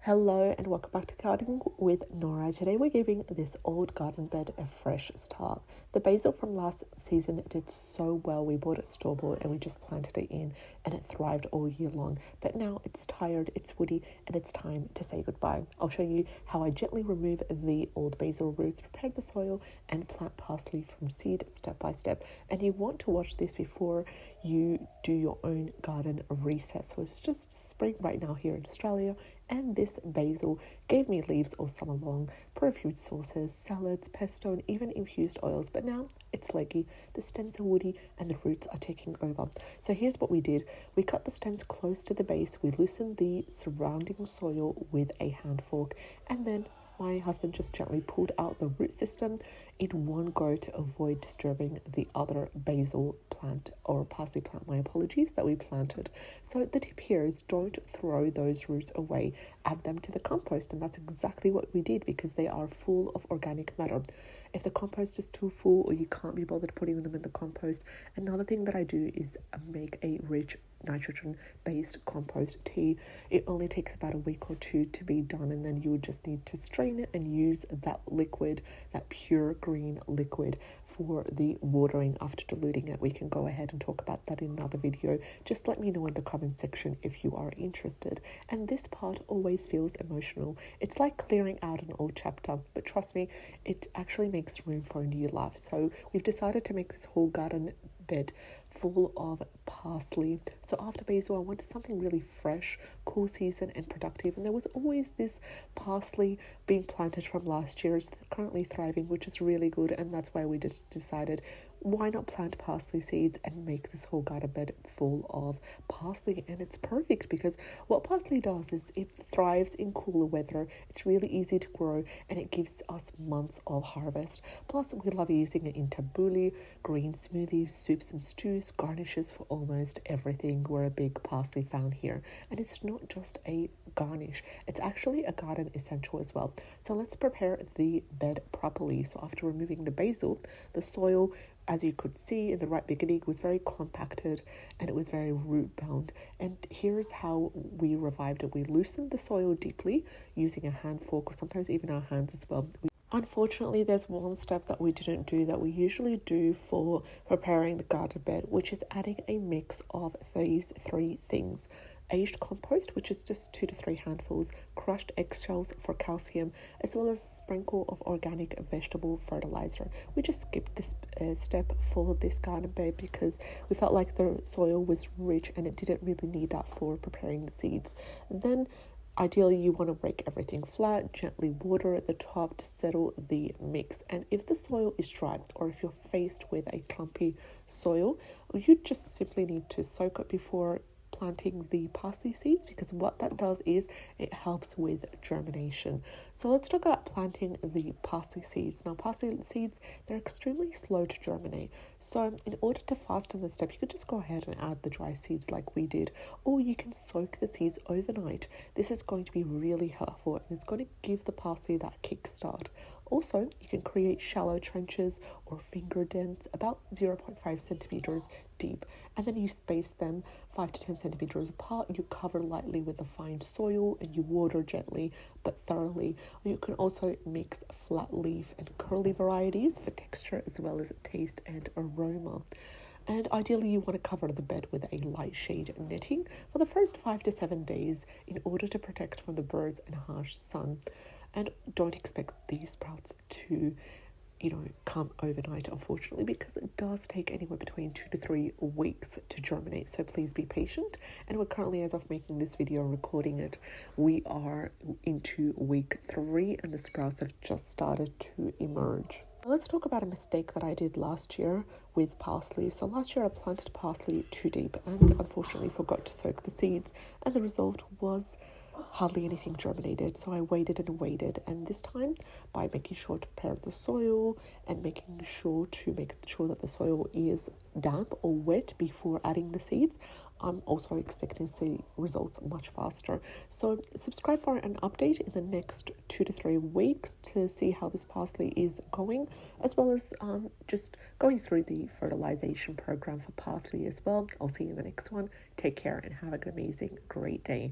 Hello and welcome back to Gardening with Nora. Today we're giving this old garden bed a fresh start. The basil from last season did so well. We bought it store-bought and we just planted it in and it thrived all year long. But now it's tired, it's woody, and it's time to say goodbye. I'll show you how I gently remove the old basil roots, prepare the soil, and plant parsley from seed step by step. And you want to watch this before you do your own garden reset. So it's just spring right now here in Australia, and this basil gave me leaves all summer long for food sauces, salads, pesto, and even infused oils. But now it's leggy, the stems are woody, and the roots are taking over. So here's what we did. We cut the stems close to the base, we loosened the surrounding soil with a hand fork, and then my husband just gently pulled out the root system in one go to avoid disturbing the other basil plant or parsley plant, my apologies, that we planted. So the tip here is don't throw those roots away, add them to the compost, and that's exactly what we did because they are full of organic matter. If the compost is too full or you can't be bothered putting them in the compost, another thing that I do is make a rich nitrogen-based compost tea. It only takes about a week or two to be done, and then you would just need to strain it and use that liquid, that pure green liquid, for the watering after diluting it. We can go ahead and talk about that in another video. Just let me know in the comment section if you are interested. And this part always feels emotional. It's like clearing out an old chapter, but trust me, it actually makes room for a new life. So we've decided to make this whole garden bed full of parsley. So after basil, I wanted something really fresh, cool season, and productive. And there was always this parsley being planted from last year. It's currently thriving, which is really good. And that's why we just decided, why not plant parsley seeds and make this whole garden bed full of parsley? And it's perfect because what parsley does is it thrives in cooler weather. It's really easy to grow and it gives us months of harvest. Plus, we love using it in tabbouleh, green smoothies, soups and stews, garnishes for almost everything. We're a big parsley fan here. And it's not just a garnish, it's actually a garden essential as well. So let's prepare the bed properly. So after removing the basil, the soil, as you could see in the right beginning, was very compacted and it was very root bound. And here's how we revived it. We loosened the soil deeply using a hand fork or sometimes even our hands as well. Unfortunately, there's one step that we didn't do that we usually do for preparing the garden bed, which is adding a mix of these three things. Aged compost, which is just 2 to 3 handfuls, crushed eggshells for calcium, as well as a sprinkle of organic vegetable fertilizer. We just skipped this step for this garden bed because we felt like the soil was rich and it didn't really need that for preparing the seeds. Then ideally, you want to break everything flat, gently water at the top to settle the mix. And if the soil is dry or if you're faced with a clumpy soil, you just simply need to soak it before planting the parsley seeds, because what that does is it helps with germination. So let's talk about planting the parsley seeds. Now, parsley seeds, they're extremely slow to germinate. So in order to fasten the step, you could just go ahead and add the dry seeds like we did, or you can soak the seeds overnight. This is going to be really helpful and it's going to give the parsley that kickstart. Also, you can create shallow trenches or finger dents about 0.5 centimeters deep, and then you space them 5 to 10 centimeters apart. You cover lightly with a fine soil and you water gently but thoroughly. You can also mix flat leaf and curly varieties for texture as well as taste and aroma. And ideally, you want to cover the bed with a light shade netting for the first 5 to 7 days in order to protect from the birds and harsh sun. And don't expect these sprouts to, come overnight, unfortunately, because it does take anywhere between 2 to 3 weeks to germinate. So please be patient. And we're currently, as of making this video, recording it, we are into week 3 and the sprouts have just started to emerge. Let's talk about a mistake that I did last year with parsley. So last year I planted parsley too deep and unfortunately forgot to soak the seeds, and the result was hardly anything germinated. So I waited, and this time, by making sure to prepare the soil and making sure that the soil is damp or wet before adding the seeds, I'm also expecting to see results much faster. So subscribe for an update in the next 2 to 3 weeks to see how this parsley is going, as well as just going through the fertilization program for parsley as well. I'll see you in the next one. Take care and have an amazing, great day.